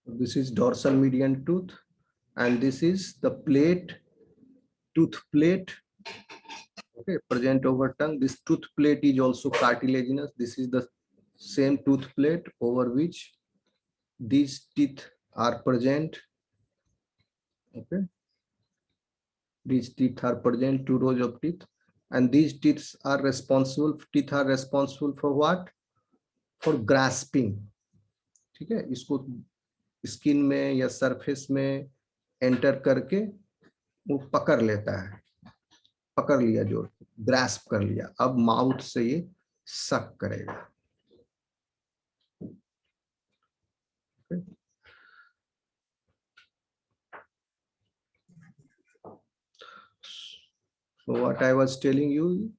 This is dorsal median tooth, and this is the tooth plate, okay, present over tongue. This tooth plate is also cartilaginous. This is the same tooth plate over which these teeth are present, okay. These teeth are present, two rows of teeth, and these teeth are responsible for what? For grasping, ठीक है, इसको skin में या surface में enter करके वो पकड़ लेता है, पकड़ लिया, जो ग्रास्प कर लिया, अब माउथ से ये सक करेगा। So what I was telling you,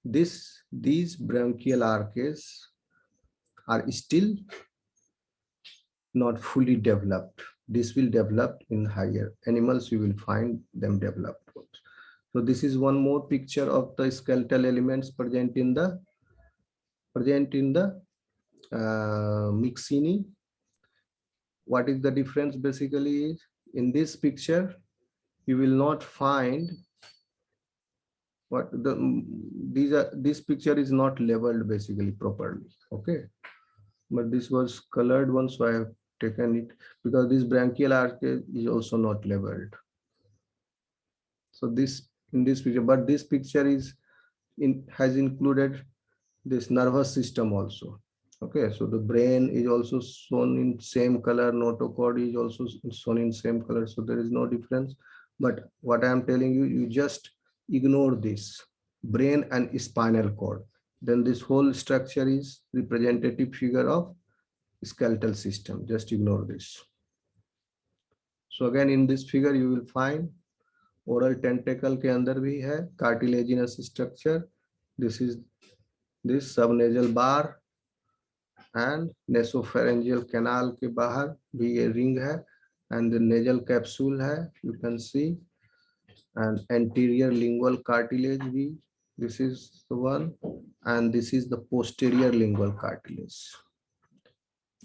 these branchial arches are still not fully developed. This will develop in higher animals. You will find them developed. So this is one more picture of the skeletal elements present in the Myxini. What is the difference basically is, in this picture you will not find what this picture is not labeled basically properly, okay, but this was colored one, so I have taken it because this branchial arch is also not labeled. So this in this picture, but this picture has included this nervous system also, okay. So the brain is also shown in same color, notochord is also shown in same color, so there is no difference. But what I am telling you, you just ignore this brain and spinal cord, then this whole structure is representative figure of skeletal system. Just ignore this. So again, in this figure you will find oral tentacle के अंदर भी है cartilaginous structure. This is this subnasal bar and nasopharyngeal canal के बाहर भी ये ring है, and the nasal capsule है, you can see, and anterior lingual cartilage भी, this is the one, and this is the posterior lingual cartilage,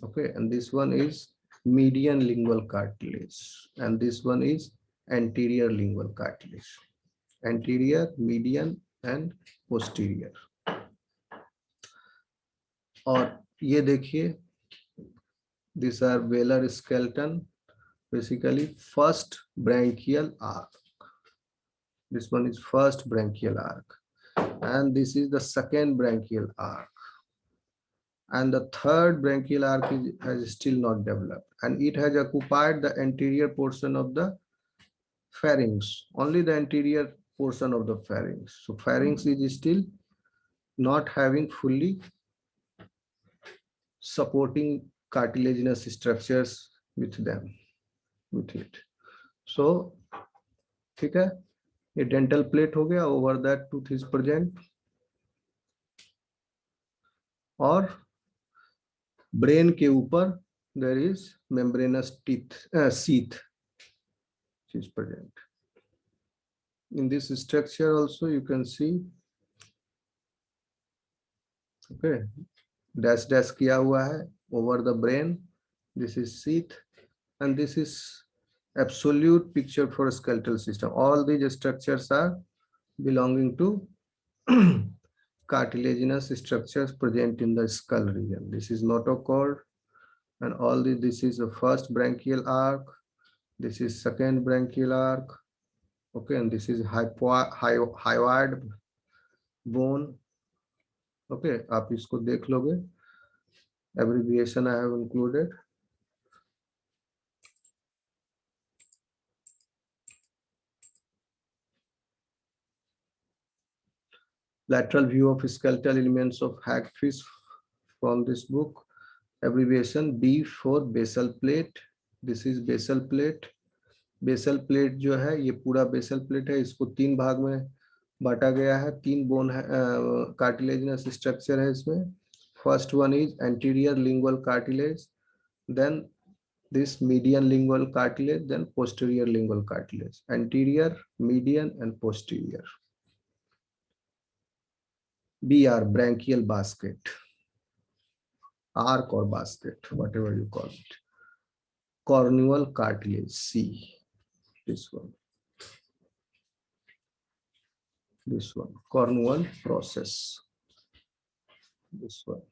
okay, and this one is median lingual cartilage, and this one is anterior lingual cartilage, anterior, median and posterior. और ये देखिए, these are velar skeleton, basically first branchial arc. This one is first branchial arc, and this is the second branchial arc, and the third branchial arc has still not developed, and it has occupied the anterior portion of the pharynx, only the anterior portion of the pharynx. So pharynx is still not having fully supporting cartilaginous structures with it. So ठीक है, ये dental plate हो गया, over that tooth is present, और brain के ऊपर there is membranous sheath which is present. In this structure also you can see, okay, dash किया हुआ है over the brain. This is sheath, and this is absolute picture for a skeletal system. All these structures are belonging to cartilaginous structures present in the skull region. This is notochord, and all this is the first branchial arc, this is second branchial arc, okay, and this is hyoid bone, okay. आप इसको देख लोगे, abbreviation I have included. Lateral view of skeletal elements of hagfish from this book. Abbreviation B for basal plate. This is basal plate. Basal plate जो है, ये पूरा basal plate है, इसको तीन भाग में बांटा गया है, तीन बोन है, कार्टिलेजिनस स्ट्रक्चर है इसमें. First one is anterior lingual cartilage, then this median lingual cartilage, then posterior lingual cartilage, anterior, median and posterior. BR, branchial basket, arc or basket, whatever you call it. cornual cartilage, C, this one, cornual process, this one.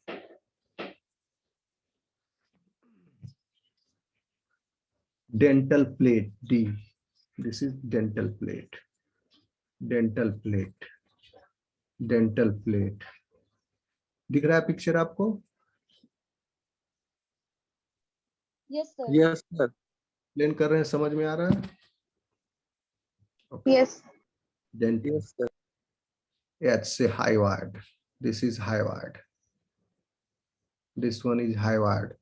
Dental plate, D, this is dental plate, dental plate, dental plate. दिख रहा है picture आपको? Yes, sir. Yes, sir. प्लेन कर रहे हैं, समझ में आ रहा है? Yes. Dental. Yes, sir. Yeah, it's a hyoid. This is hyoid. This one is hyoid.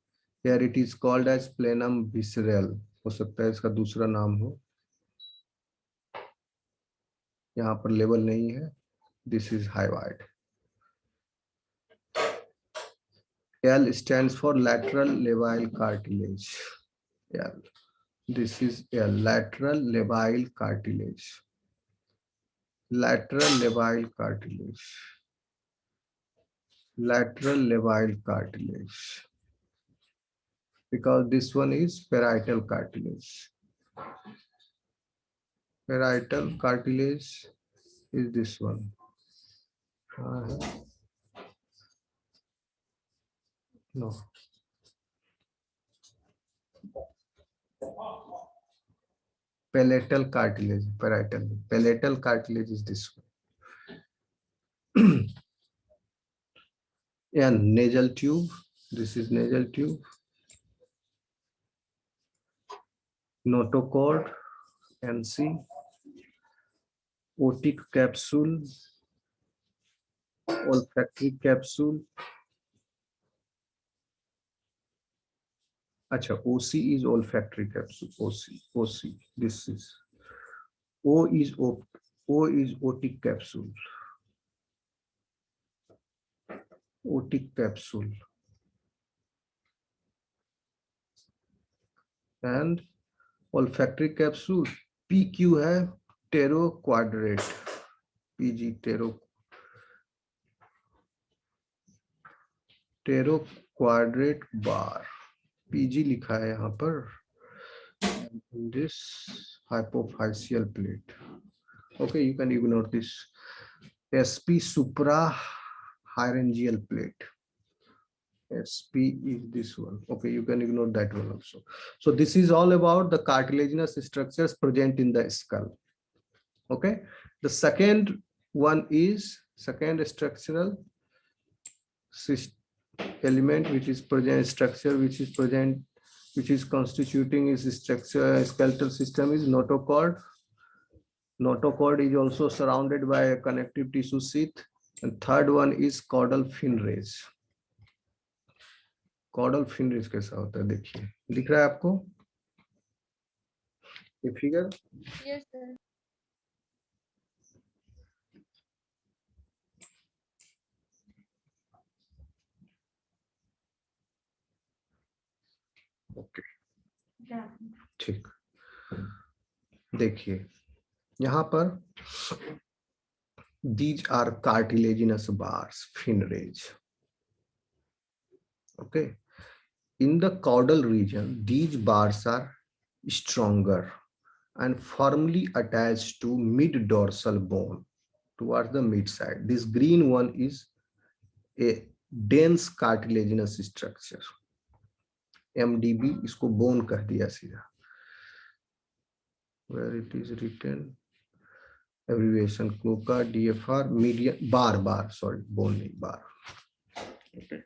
Here it is called as plenum visceral. हो सकता है इसका दूसरा नाम हो, यहाँ पर लेवल नहीं है. This is hyoid. L stands for lateral labile cartilage. L. This is a lateral labile cartilage. Lateral labile cartilage. Lateral labile cartilage. Because this one is parietal cartilage. Parietal cartilage is this one. No. Palatal cartilage, parietal. Palatal cartilage is this one. And nasal tube. This is nasal tube. Notochord, NC. Otic capsule. Olfactory capsule. Acha, OC is olfactory capsule. OC. This is O is otic capsule. Otic capsule. And olfactory capsule PQ है pteroquadrate, PG pteroquadrate bar, PG लिखा है यहाँ पर. This hypophyseal plate. Okay, you can ignore this. SP supraharyngeal plate. SP is this one. Okay, you can ignore that one also. So this is all about the cartilaginous structures present in the skull. Okay, the second one is second structural element which is present, structure which is present, which is constituting its structure skeletal system is notochord. Notochord is also surrounded by a connective tissue sheath. And third one is caudal fin rays. Caudal fin rays कैसा होता है देखिए, दिख रहा है आपको ये figure? Yes, sir. Okay, ठीक. देखिए यहाँ पर these are cartilaginous bars, fin rays. Okay, in the caudal region, these bars are stronger and firmly attached to mid-dorsal bone towards the mid side. This green one is a dense cartilaginous structure. MDB इसको bone कह दिया सीधा. Where it is written, abbreviation CLOCA, DFR, median bar, sorry, bone नहीं bar. Okay.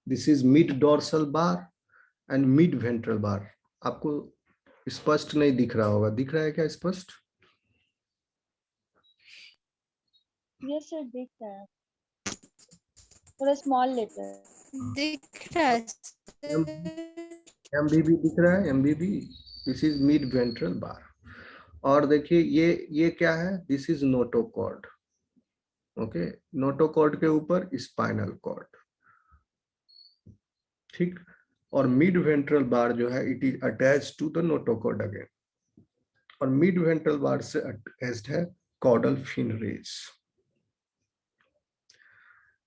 This is mid dorsal bar and mid ventral bar. आपको स्पष्ट नहीं दिख रहा होगा, दिख रहा है क्या स्पष्ट? Yes, sir. दिख रहा है. थोड़ा small letter. दिख रहा है. MBB दिख रहा है, MBB. This is mid ventral bar. और देखिए ये क्या है? This is notochord. Okay, notochord के ऊपर स्पाइनल कॉर्ड. ठीक, और मिड वेंट्रल बार जो है it is attached to the notochord again. और मिड वेंट्रल बार से अटैच्ड है caudal fin rays.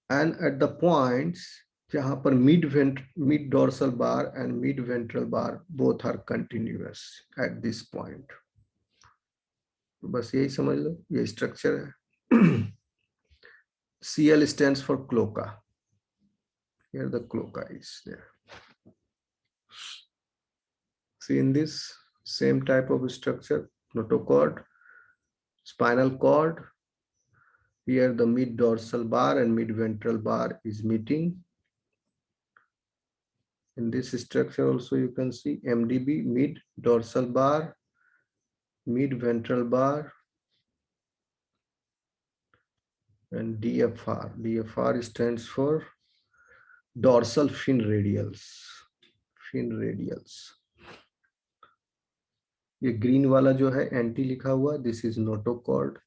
And at the points जहां पर mid dorsal bar and mid ventral bar both are continuous at this point. तो बस यही समझ लो, ये स्ट्रक्चर है. CL stands for cloaca. Here the cloaca is there. See, in this same type of structure, notochord, spinal cord. Here the mid dorsal bar and mid ventral bar is meeting. In this structure also you can see MDB, mid dorsal bar, mid ventral bar, and DFR. DFR stands for dorsal fin radials. Fin radials. ये green वाला जो है anti लिखा हुआ, this is notochord,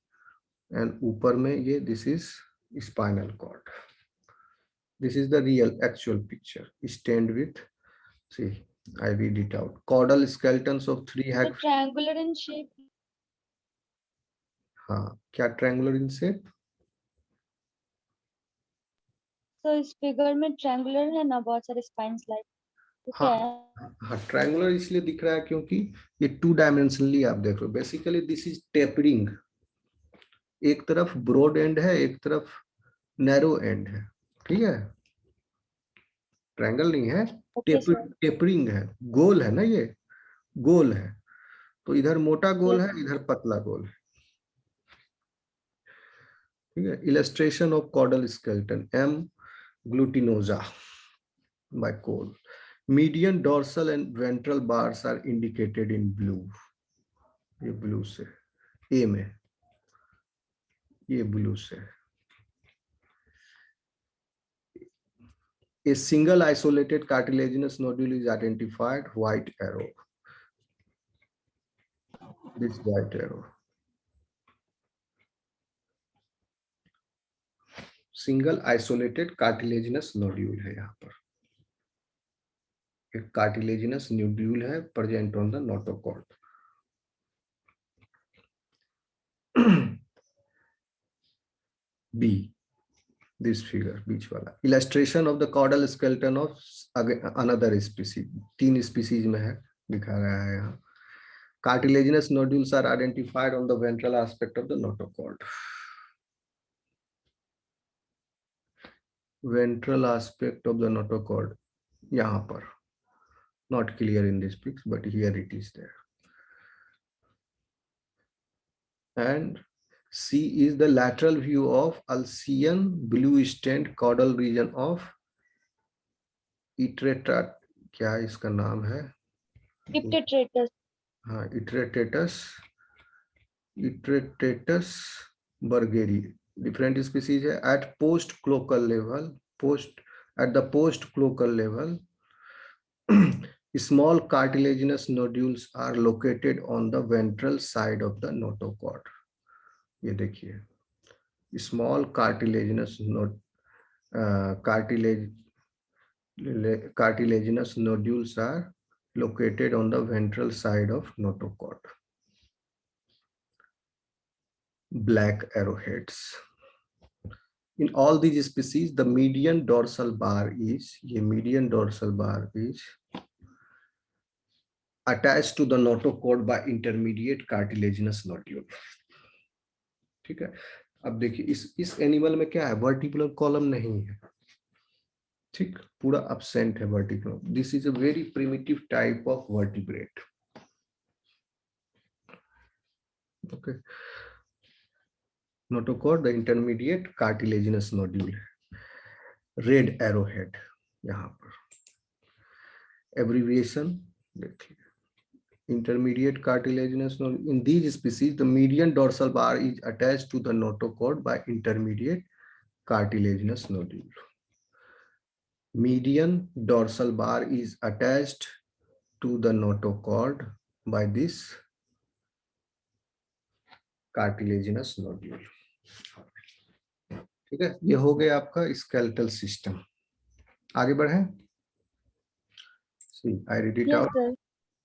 and ऊपर में ये this is spinal cord. This is the real actual picture. Stand with, see, I read it out. Caudal skeletons of 3 The hag. triangular in shape. हाँ, क्या triangular in shape? So इस figure में triangular है ना, बहुत सारे spines like. तो क्या है? हाँ, triangular इसलिए दिख रहा है क्योंकि ये 2 dimensionally आप देख लो. Basically this is tapering. एक तरफ broad end है, एक तरफ narrow end है. ठीक है? ट्रायंगल नहीं है, टेपरिंग है, गोल है ना, ये गोल है. तो इधर मोटा गोल है, इधर पतला गोल है. ठीक है. Illustration of chordal skeleton, M glutinosa by Cole. Median dorsal and ventral bars are indicated in blue. ये ब्लू से ए में, ये ब्लू से. A single isolated cartilaginous nodule is identified, white arrow. This white arrow. Single isolated cartilaginous nodule है यहाँ पर. एक cartilaginous nodule है present on the notochord. B. This figure, बीच वाला. Illustration of the caudal skeleton of another species. 3 species में है, दिखा रहा है यहाँ. Cartilaginous nodules are identified on the ventral aspect of the notochord. Ventral aspect of the notochord, यहाँ पर. Not clear in this pics, but here it is there. And C is the lateral view of Alcian blue stained caudal region of Iterata. क्या इसका नाम है? Iptitratus. हाँ, Iteratatus burgeri. Different species है. At post-cloacal level, at the post-cloacal level, small cartilaginous nodules are located on the ventral side of the notochord. ये देखिए, small cartilaginous cartilaginous nodules are located on the ventral side of notochord. Black arrowheads. In all these species, the median dorsal bar is attached to the notochord by intermediate cartilaginous nodule. ठीक है. अब देखिए इस animal में क्या है, vertebral column नहीं है. ठीक, पूरा absent है vertebral. This is a very primitive type of vertebrate. Okay. Notochord, the intermediate cartilaginous nodule. Red arrowhead यहाँ पर. Abbreviation देखिए. Intermediate cartilaginous nodule. In these species, the median dorsal bar is attached to the notochord by intermediate cartilaginous nodule. Median dorsal bar is attached to the notochord by this cartilaginous nodule. ठीक है, ये हो गया आपका skeletal system. आगे बढ़े. See, I read it Yes, out. sir.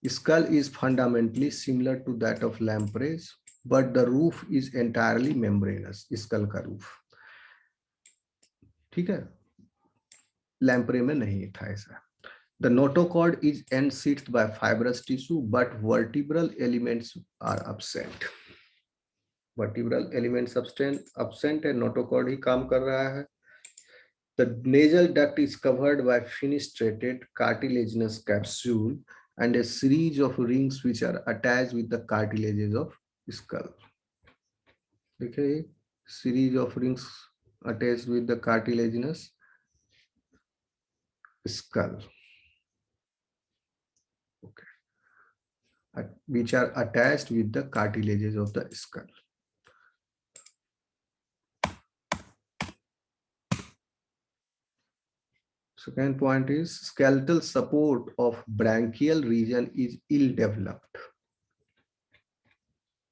Skull is fundamentally similar to that of lampreys, but the roof is entirely membranous. Skull का roof. ठीक है. लैम्प्रे में नहीं था ऐसा। The notochord is ensheathed by fibrous tissue, but vertebral elements are absent. Vertebral elements absent है, notochord ही काम कर रहा है। The nasal duct is covered by fenestrated cartilaginous capsule and a series of rings which are attached with the cartilages of skull. देखिए, series of rings attached with the cartilaginous skull. Okay. Which are attached with the cartilages of the skull. Second point is skeletal support of branchial region is ill developed.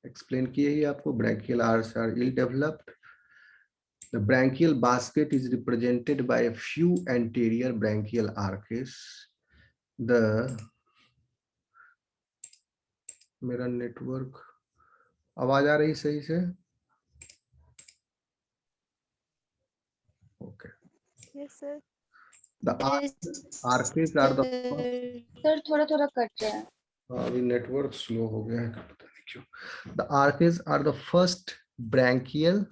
Explain किए ही आपको, branchial arcs are ill developed. The branchial basket is represented by a few anterior branchial arches. The मेरा network, आवाज आ रही सही से? Okay. Yes, sir. The arches are the sir थोड़ा थोड़ा cut रहा है। अभी नेटवर्क स्लो हो गया है, पता नहीं क्यों। The arches are the first branchial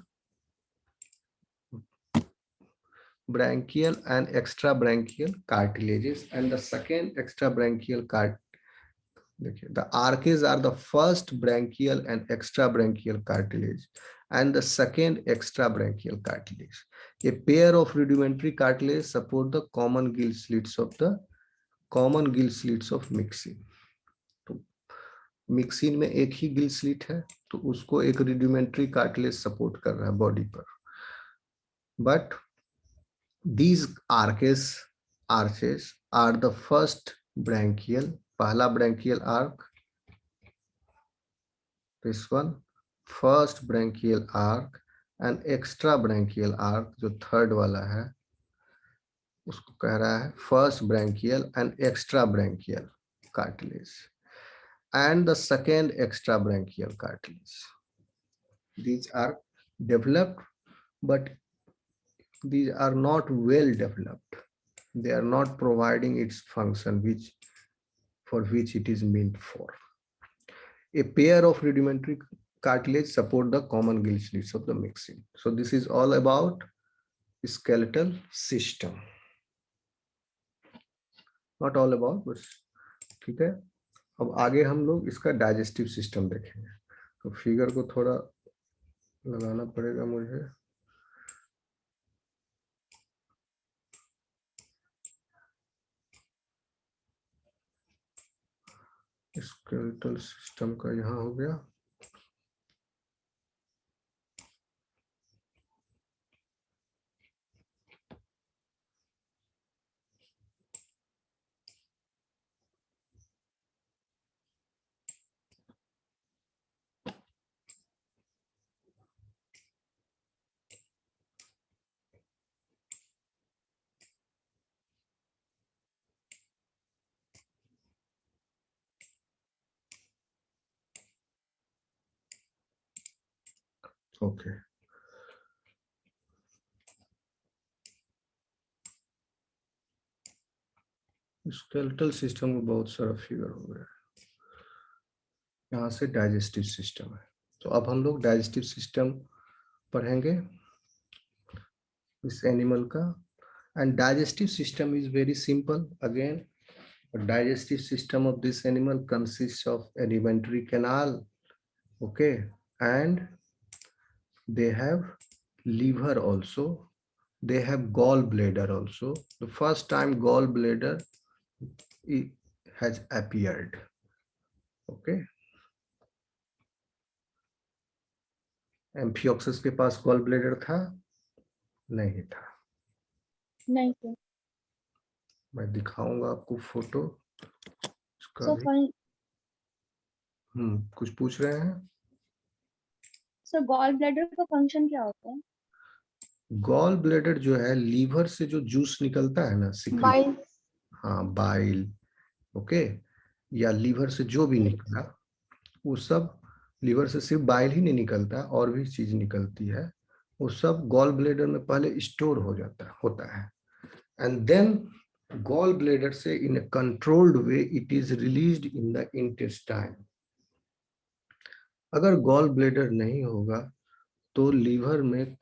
and extrabranchial cartilages and the second extrabranchial the arches are the first branchial and extrabranchial cartilage and the second extrabranchial cartilage. A pair of rudimentary cartilage support the common gill slits of myxine. तो mixing में एक ही Gill slit है, तो उसको एक rudimentary cartilage support कर रहा है बॉडी पर। But these arches are the first branchial, पहला branchial arc, this one first branchial arc and extra branchial arc जो थर्ड वाला है उसको कह रहा है first branchial and extra branchial cartilage and the second extra branchial cartilage. These are developed, but these are not well developed. They are not providing its function for which it is meant for. A pair of rudimentary cartilage support the common gill slits of the myxine. So this is all about skeletal system. Not all about, but ठीक है। अब आगे हम लोग इसका digestive system देखेंगे। तो figure को थोड़ा लगाना पड़ेगा मुझे। स्केलेटल सिस्टम का यहाँ हो गया। ओके, स्केलेटल सिस्टम में बहुत सारा फिगर हो गया। यहाँ से डाइजेस्टिव सिस्टम है। तो अब हम लोग डाइजेस्टिव सिस्टम पढ़ेंगे इस एनिमल का। And digestive system is very simple. Again, digestive system of this animal consists of alimentary canal, okay, and they have liver also, they have gallbladder also. The first time gallbladder has appeared, okay. Amphioxus के पास gallbladder था? नहीं था। नहीं sir. मैं दिखाऊंगा आपको photo इसका sir भी। कुछ पूछ रहे हैं? सर गॉल ब्लैडर का फंक्शन क्या होता है? गॉल ब्लैडर जो है, लीवर से जो जूस निकलता है ना, बाइल। हाँ, बाइल, ओके, या लीवर से जो भी निकला, वो सब, लीवर से सिर्फ बाइल ही नहीं निकलता, और भी चीज निकलती है, वो सब गॉल ब्लैडर में पहले स्टोर हो जाता होता है। and then gallbladder से in a controlled way it is released in the intestine. अगर gallbladder नहीं होगा तो लीवर में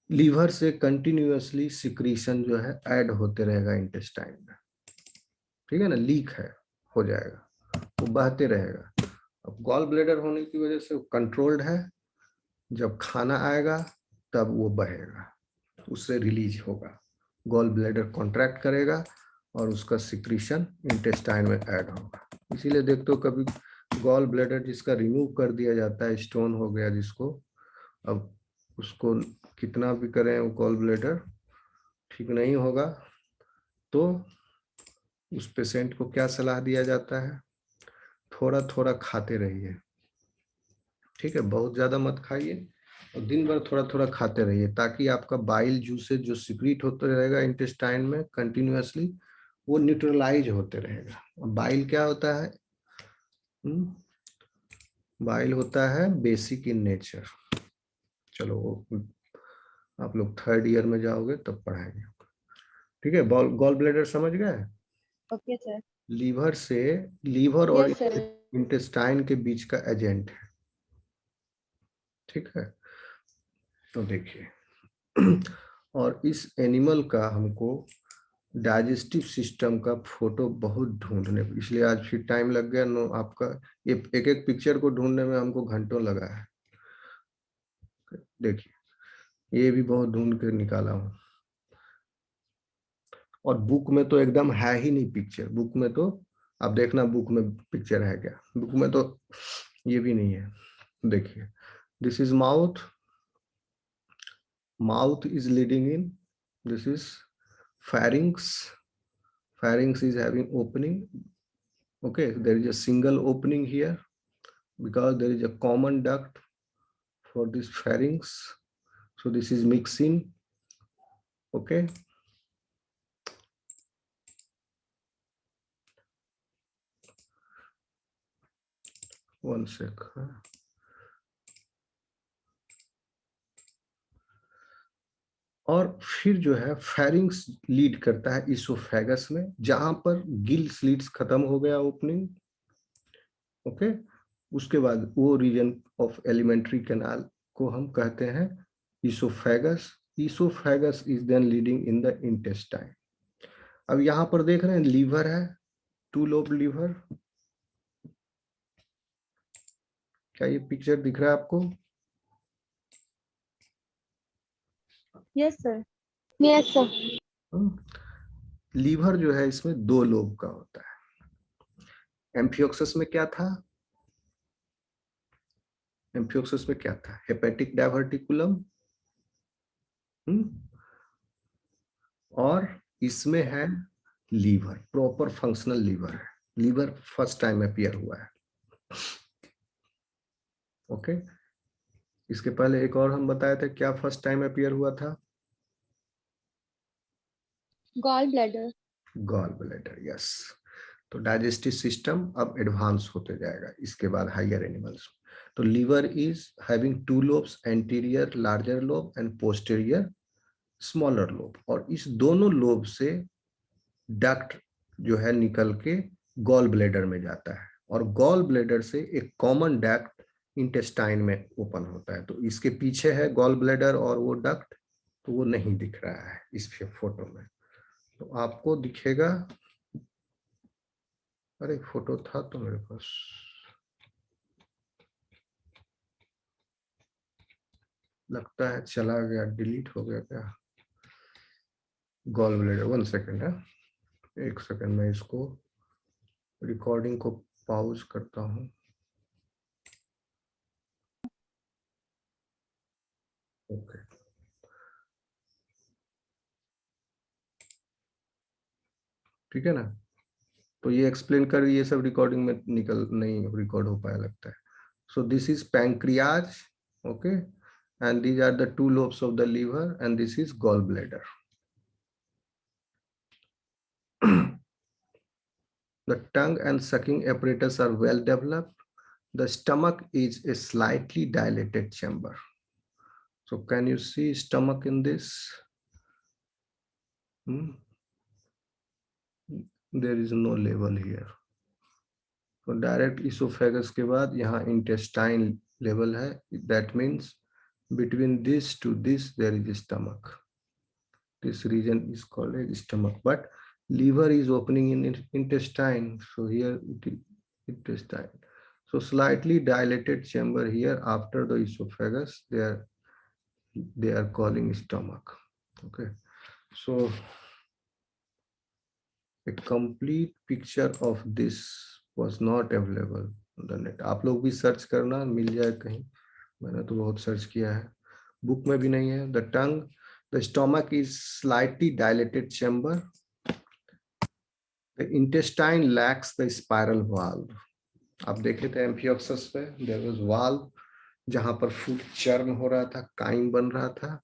लीवर से कंटिन्यूअसली सिक्रीशन जो है ऐड होते रहेगा इंटेस्टाइन में, ठीक है ना, लीक है हो जाएगा, वो बहते रहेगा। अब गॉल ब्लेडर होने की वजह से वो कंट्रोल्ड है, जब खाना आएगा तब वो बहेगा, उससे रिलीज होगा, गॉल ब्लेडर कॉन्ट्रैक्ट करेगा और उसका सिक्रीशन इंटेस्टाइन में ऐड होगा। इसीलिए देखते हो कभी गॉल ब्लेडर जिसका रिमूव कर दिया जाता है, स्टोन हो गया जिसको, अब उसको कितना भी करें वो गॉल ब्लेडर ठीक नहीं होगा, तो उस पेशेंट को क्या सलाह दिया जाता है, थोड़ा थोड़ा खाते रहिए, ठीक है, बहुत ज्यादा मत खाइए और दिन भर थोड़ा थोड़ा खाते रहिए, ताकि आपका बाइल जूसेज जो सिक्रीट होते रहेगा इंटेस्टाइन में कंटिन्यूअसली, वो न्यूट्रलाइज होते रहेगा। और बाइल क्या होता है, बाइल होता है बेसिक इन नेचर। चलो वो आप लोग थर्ड ईयर में जाओगे तब पढ़ाएंगे, ठीक है। गॉल ब्लेडर समझ गए? Okay sir. लीवर और यस सर। इंटेस्टाइन के बीच का एजेंट है, ठीक है। तो देखिए और इस एनिमल का हमको डाइजेस्टिव सिस्टम का फोटो बहुत ढूंढने, इसलिए आज फिर टाइम लग गया। नो आपका ये एक एक पिक्चर को ढूंढने में हमको घंटों लगा है। देखिए ये भी बहुत ढूंढ कर निकाला हूं, और बुक में तो एकदम है ही नहीं पिक्चर, बुक में तो आप देखना बुक में पिक्चर है क्या, बुक में तो ये भी नहीं है। देखिए this is mouth, mouth is leading in, this is pharynx, pharynx is having opening, okay, there is a single opening here because there is a common duct for this pharynx, so this is mixin, okay. One sec. और फिर जो है pharynx lead करता है oesophagus में, जहां पर gill slits खत्म हो गया ओपनिंग, ओके। उसके बाद वो रीजन ऑफ एलिमेंट्री कैनाल को हम कहते हैं oesophagus. Oesophagus is then leading in the intestine. अब यहां पर देख रहे हैं लीवर है, टू लोब लीवर, क्या ये पिक्चर दिख रहा है आपको? Yes sir. Yes sir. Liver जो है इसमें दो लोब का होता है। एम्फियोक्सस में क्या था, एम्फियोक्सस में क्या था, हेपेटिक डाइवर्टिकुलम, और इसमें है लीवर, प्रॉपर फंक्शनल लीवर है। लीवर फर्स्ट टाइम अपीयर हुआ है, ओके। इसके पहले एक और हम बताए थे, क्या फर्स्ट टाइम अपीयर हुआ था? Gall bladder. Gall bladder, yes. तो डाइजेस्टिव सिस्टम अब एडवांस होते जाएगा इसके बाद हायर एनिमल्स। तो liver is having two lobes, anterior larger lobe and posterior smaller lobe, और इस दोनों लोब से डक्ट जो है निकल के गॉल ब्लैडर में जाता है, और गॉल ब्लैडर से एक कॉमन डक्ट इंटेस्टाइन में ओपन होता है। तो इसके पीछे है गॉल ब्लैडर और वो डक्ट, तो वो नहीं दिख रहा है इस फोटो में, तो आपको दिखेगा, अरे फोटो था तो मेरे पास, लगता है चला गया, डिलीट हो गया क्या, गॉल ब्लैडर। वन सेकेंड है, एक सेकेंड में इसको रिकॉर्डिंग को पॉज करता हूं। ओके, ठीक है ना। तो ये एक्सप्लेन कर, ये सब रिकॉर्डिंग में निकल नहीं रिकॉर्ड हो पाया लगता है। So this is pancreas, okay, and these are the two lobes of the liver, and this is gall bladder. The tongue and sucking apparatus are well developed. The stomach is a slightly dilated chamber. So can you see stomach in this? There is no level here. तो direct oesophagus के बाद यहाँ intestine level है. That means between this to this there is stomach. This region is called a stomach, but liver is opening in intestine, so here it is intestine. So slightly dilated chamber here after the esophagus, they are calling stomach. Okay, so a complete picture of this was not available on the net. आप लोग भी search करना, मिल जाए कहीं. मैंने तो बहुत search किया है, बुक में भी नहीं है. The tongue, the stomach is slightly dilated chamber. The intestine lacks the spiral valve. आप देखे थे एम्फियोक्सस पे, there was valve जहां पर फूड चर्न हो रहा था, काइम बन रहा था.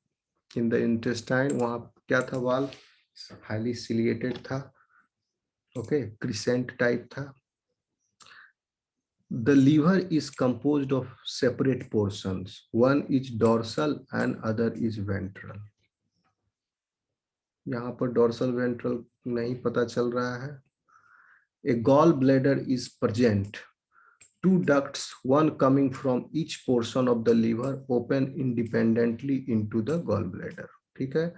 In the intestine वहां क्या था? valve highly ciliated था. Okay, crescent type था. The liver is composed of separate portions. One is dorsal and other is ventral. यहाँ पर dorsal ventral नहीं पता चल रहा है. A gallbladder is present. Two ducts, one coming from each portion of the liver, open independently into the gallbladder. ठीक है?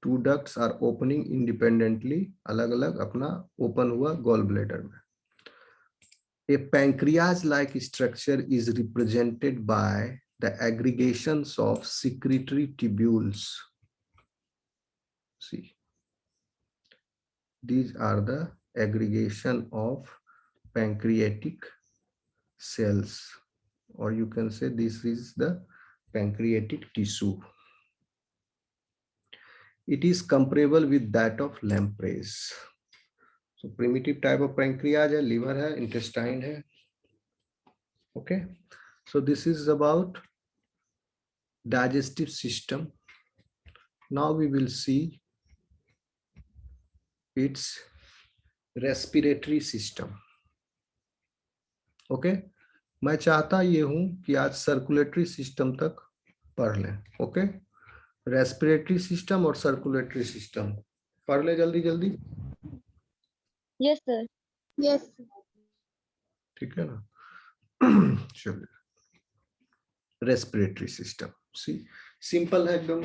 Two ducts are opening independently, अलग-अलग अपना open हुआ gallbladder में. A pancreas-like structure is represented by the aggregations of secretory tubules. See, these are the aggregation of pancreatic cells, or you can say this is the pancreatic tissue. It is comparable with that of lampreys. So primitive type of pancreas है, liver है, intestine है. Okay, so this is about digestive system. Now we will see its respiratory system. Okay, मैं चाहता ये हूं कि आज circulatory system तक पढ़ लें. ओके, रेस्पिरेटरी सिस्टम और सर्कुलेटरी सिस्टम पढ़ ले जल्दी जल्दी. Yes, sir. Yes. ठीक है ना? चलिए, रेस्पिरेटरी सिस्टम. सी सिंपल है एकदम.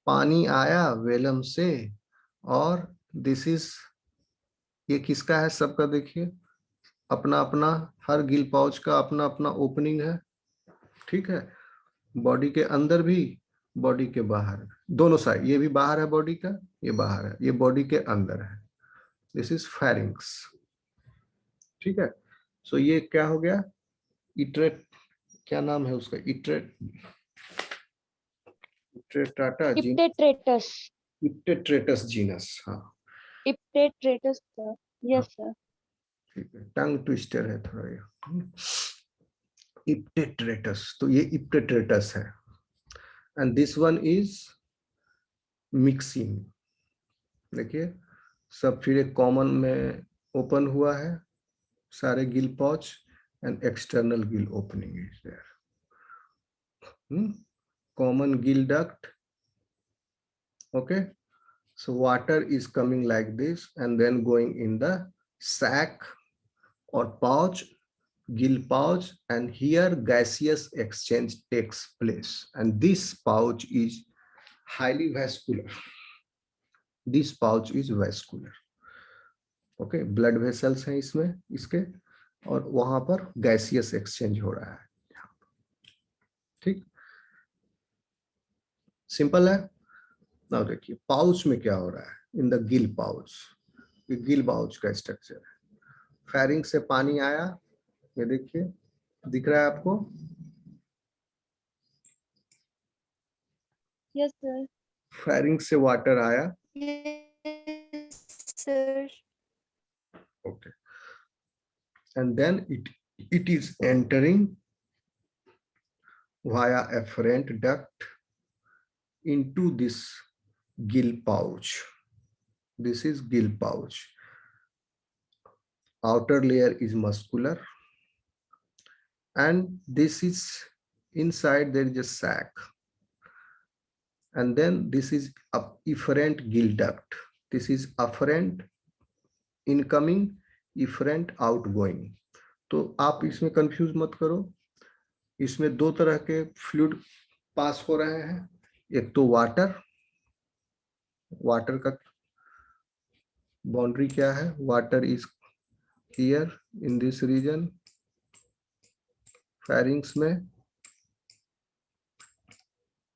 पानी आया वेलम से, और दिस इज, ये किसका है? सबका देखिए, अपना अपना, हर गिल पाउच का अपना अपना ओपनिंग है. ठीक है, बॉडी के अंदर भी, बॉडी के बाहर, दोनों साइड. ये भी बाहर है बॉडी का, ये बाहर है, ये बॉडी के अंदर है. This is pharynx. ठीक है, सो ये क्या हो गया? इट्रेट, क्या नाम है उसका? इट्रेटाटा जीनस, Iptetratus. इप्टेट्रेटस जीनस. हाँ Iptetratus, sir. Yes, sir. ठीक है, टंग ट्विस्टर है थोड़ा ये. इप्टेट्रेटस, तो ये इप्टेट्रेटस है. And this one is mixing. देखिए, सब फिर एक कॉमन में ओपन हुआ है, सारे gill pouch, and external gill opening is there. Common gill duct. Okay, so water is coming like this and then going in the sac or pouch, gill pouch, and here gaseous exchange takes place, and this pouch is highly vascular. This pouch is vascular. Okay, blood vessels हैं इसमें, इसके, और वहां पर gaseous exchange हो रहा है. ठीक, सिंपल है ना? देखिए पाउच में क्या हो रहा है. इन द गिल पाउच, ये गिल पाउच का स्ट्रक्चर है. फेरिंग से पानी आया, ये देखिए, दिख रहा है आपको? Yes, sir. फेरिंग से वाटर आया. Yes, sir. Okay, and then it is entering via afferent duct into this gill pouch. This is gill pouch. Outer layer is muscular, and this is inside, there is a sac. and then this is efferent gill duct. This is afferent incoming, efferent outgoing. तो आप इसमें confuse मत करो, इसमें दो तरह के fluid पास हो रहे हैं, एक तो वाटर, वाटर का बाउंड्री क्या है, water is here in this region pharynx में,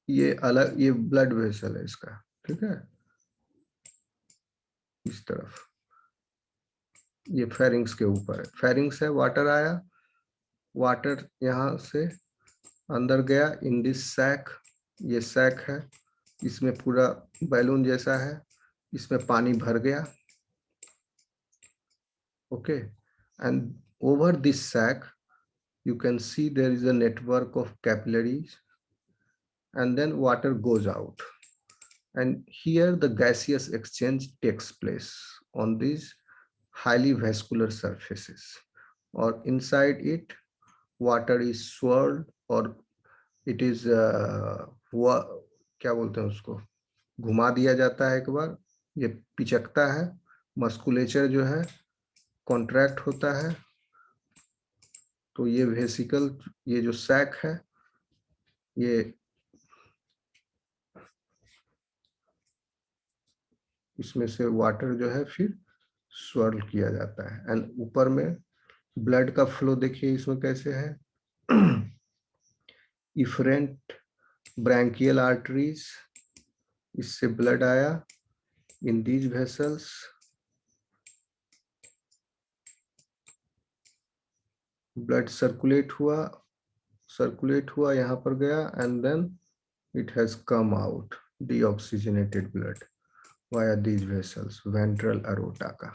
ये अलग, ये ब्लड वेसल है इसका, ठीक है, इस तरफ ये फेरिंग्स के ऊपर है, फेरिंग्स है, वाटर आया, वाटर यहाँ से अंदर गया इन दिस सैक, ये सैक है, इसमें पूरा बैलून जैसा है, इसमें पानी भर गया, okay, and over this sac you can see there is a network of capillaries, and then water goes out, and here the gaseous exchange takes place on these highly vascular surfaces, or inside it water is swirled, or it is क्या बोलते हैं उसको, घुमा दिया जाता है एक बार, ये पिचकता है, मस्कुलेचर जो है कॉन्ट्रैक्ट होता है, तो ये वेसिकल, ये जो सैक है, ये इसमें से वाटर जो है फिर स्वर्ल किया जाता है, एंड ऊपर में ब्लड का फ्लो देखिए इसमें कैसे है, इफरेंट ब्रैंकियल आर्टरीज, इससे ब्लड आया in these vessels, blood circulate हुआ यहाँ पर गया, and then it has come out deoxygenated blood via these vessels, ventral aorta का,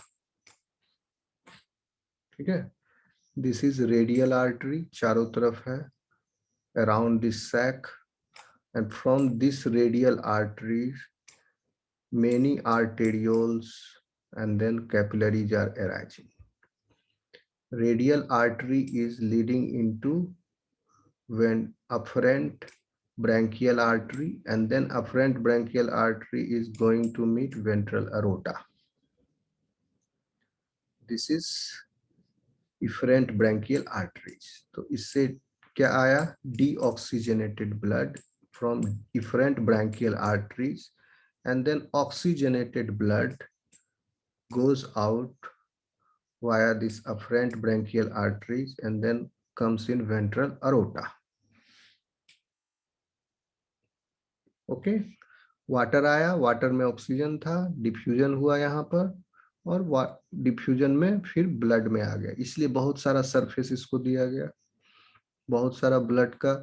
ठीक है। दिस इज रेडियल आर्टरी, चारों तरफ है around this sac, and from this radial arteries many arterioles and then capillaries are arising. Radial artery is leading into when afferent branchial artery, and then afferent branchial artery is going to meet ventral aorta. This is efferent branchial arteries. तो इससे क्या आया, deoxygenated blood from efferent branchial arteries, and then oxygenated blood goes out via this afferent branchial arteries and then comes in ventral aorta. Okay, water आया, water में oxygen था, diffusion हुआ यहाँ पर, और डिफ्यूजन में फिर ब्लड में आ गया, इसलिए बहुत सारा सरफेस इसको दिया गया, बहुत सारा ब्लड का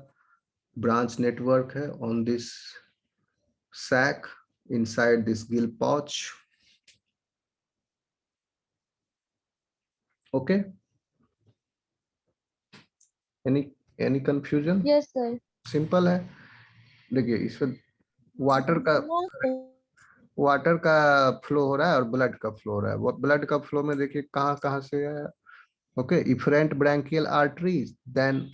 ब्रांच नेटवर्क है on this sac inside this gill pouch, okay, any confusion? Yes, sir. Simple है, देखिए इसमें वाटर No, sir. का फ्लो हो रहा है और ब्लड का फ्लो हो रहा है, वो ब्लड का फ्लो में देखिए कहाँ कहाँ से है, okay, efferent branchial arteries, then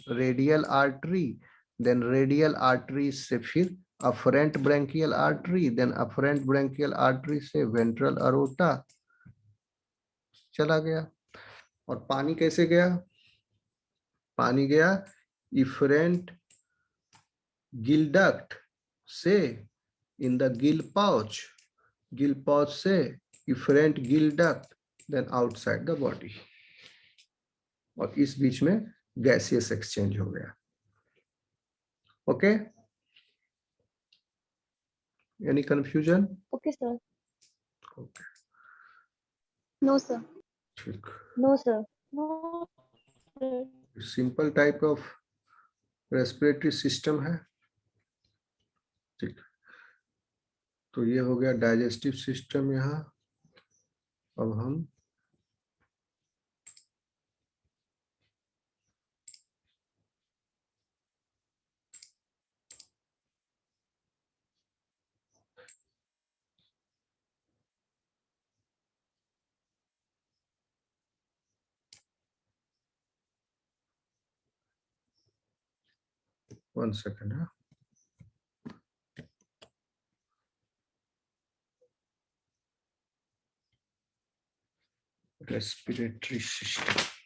radial artery से फिर afferent branchial artery, then afferent branchial artery से वेंट्रल अरोटा चला गया, और पानी कैसे गया, पानी गया इफरेंट गिल डक्ट से इन द गिल पाउच से efferent gill duct, then outside the body, और इस बीच में गैसियस एक्सचेंज हो गया, okay, any confusion? Okay, sir. Okay, No, sir. ठीक, No, sir. No, sir. Simple type of respiratory system है, ठीक, तो ये हो गया डाइजेस्टिव सिस्टम यहाँ, अब हम वन सेकेंड है, respiratory system.